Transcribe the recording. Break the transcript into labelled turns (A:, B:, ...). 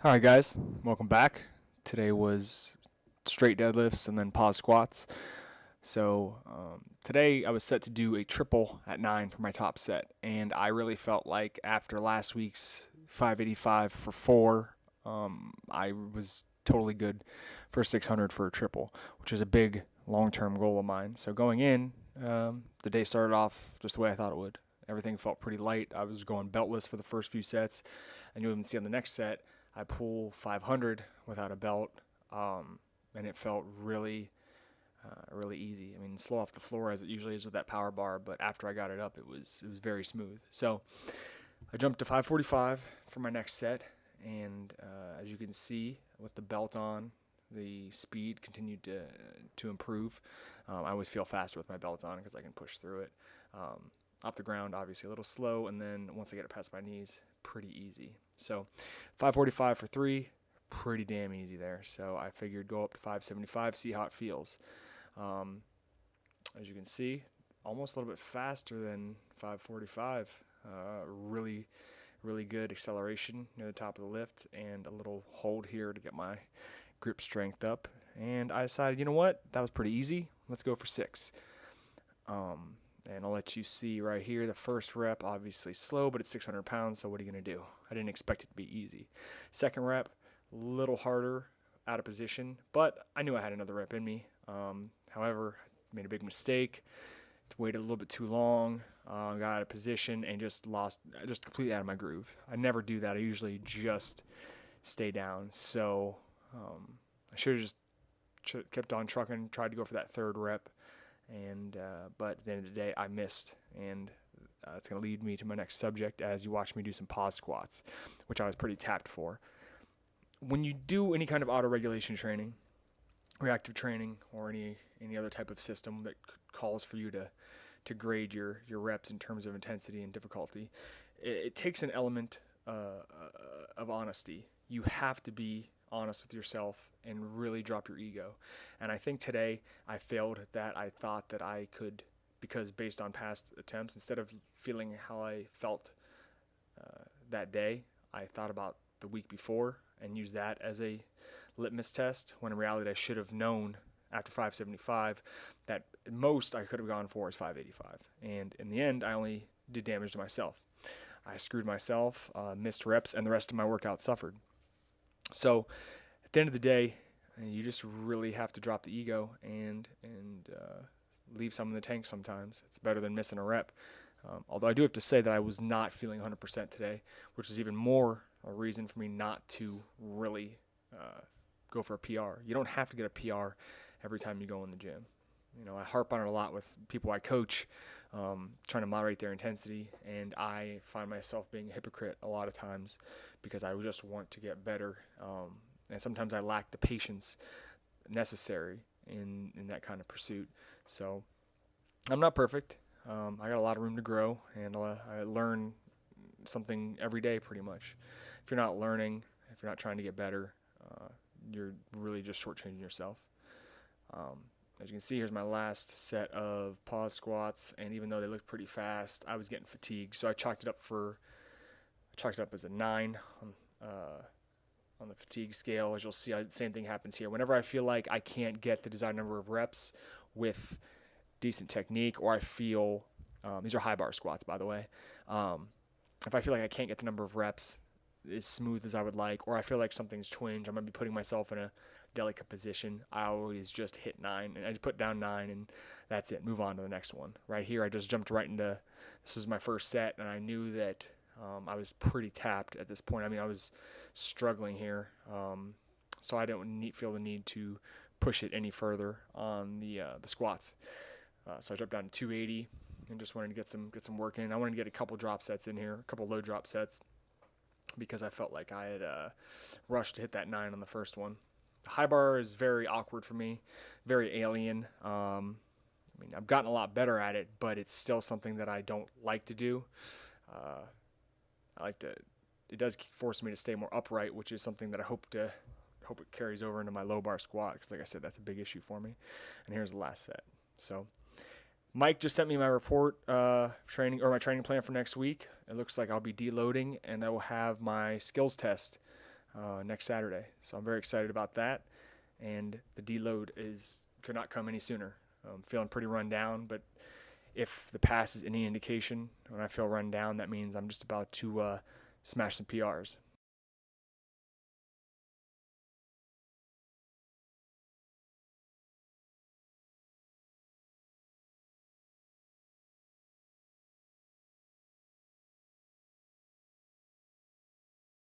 A: All right, guys, welcome back. Today was straight deadlifts and then pause squats. Today I was set to do a triple at 9 for my top set, and I really felt like after last week's 585 for 4, I was totally good for 600 for a triple, which is a big long-term goal of mine. So going in, the day started off just the way I thought it would. Everything felt pretty light. I was going beltless for the first few sets, and you'll even see on the next set I pull 500 without a belt, and it felt really easy. I mean, slow off the floor as it usually is with that power bar, but after I got it up, it was very smooth. So I jumped to 545 for my next set, and as you can see, with the belt on, the speed continued to improve. I always feel faster with my belt on because I can push through it. Off the ground, obviously a little slow, and then once I get it past my knees, pretty easy. So 545 for 3, pretty damn easy there. So I figured go up to 575, see how it feels. Um, as you can see, almost a little bit faster than 545. Really, really good acceleration near the top of the lift, and a little hold here to get my grip strength up. And I decided, you know what, that was pretty easy. Let's go for 6. And I'll let you see right here, the first rep, obviously slow, but it's 600 pounds, so what are you going to do? I didn't expect it to be easy. Second rep, a little harder, out of position, but I knew I had another rep in me. However, I made a big mistake, waited a little bit too long, got out of position, and just completely out of my groove. I never do that. I usually just stay down. So I should have just kept on trucking, tried to go for that third rep. But at the end of the day, I missed, and it's going to lead me to my next subject as you watch me do some pause squats, which I was pretty tapped for. When you do any kind of auto-regulation training, reactive training, or any other type of system that calls for you to grade your reps in terms of intensity and difficulty, it takes an element of honesty. You have to be honest with yourself and really drop your ego. And I think today I failed at that. I thought that I could, because based on past attempts, instead of feeling how I felt that day, I thought about the week before and used that as a litmus test, when in reality I should have known after 575 that most I could have gone for is 585. And in the end, I only did damage to myself. I screwed myself, missed reps, and the rest of my workout suffered. So at the end of the day, you just really have to drop the ego and leave some in the tank sometimes. It's better than missing a rep. Although I do have to say that I was not feeling 100% today, which is even more a reason for me not to really go for a PR. You don't have to get a PR every time you go in the gym. You know, I harp on it a lot with people I coach, trying to moderate their intensity, and I find myself being a hypocrite a lot of times because I just want to get better, and sometimes I lack the patience necessary in that kind of pursuit. So I'm not perfect. I got a lot of room to grow, and I learn something every day pretty much. If you're not learning, if you're not trying to get better, you're really just shortchanging yourself. As you can see, here's my last set of pause squats, and even though they looked pretty fast, I was getting fatigued, so I chalked it up as a 9 on the fatigue scale. As you'll see, the same thing happens here. Whenever I feel like I can't get the desired number of reps with decent technique, or I feel these are high bar squats, by the way. If I feel like I can't get the number of reps as smooth as I would like, or I feel like something's twinged, I'm going to be putting myself in a delicate position, I always just hit 9, and I just put down 9, and that's it. Move on to the next one. Right here, I just jumped right into, this was my first set, and I knew that I was pretty tapped at this point. I mean, I was struggling here, so I didn't feel the need to push it any further on the squats. So I dropped down to 280 and just wanted to get some work in. I wanted to get a couple drop sets in here, a couple low drop sets, because I felt like I had rushed to hit that 9 on the first one. The high bar is very awkward for me, very alien. I mean, I've gotten a lot better at it, but it's still something that I don't like to do. It does force me to stay more upright, which is something that I hope it carries over into my low bar squat, because like I said, that's a big issue for me. And here's the last set. So Mike just sent me my report my training plan for next week. It looks like I'll be deloading, and I will have my skills test next Saturday. So I'm very excited about that. And the deload could not come any sooner. I'm feeling pretty run down, but if the pass is any indication, when I feel run down, that means I'm just about to smash some PRs.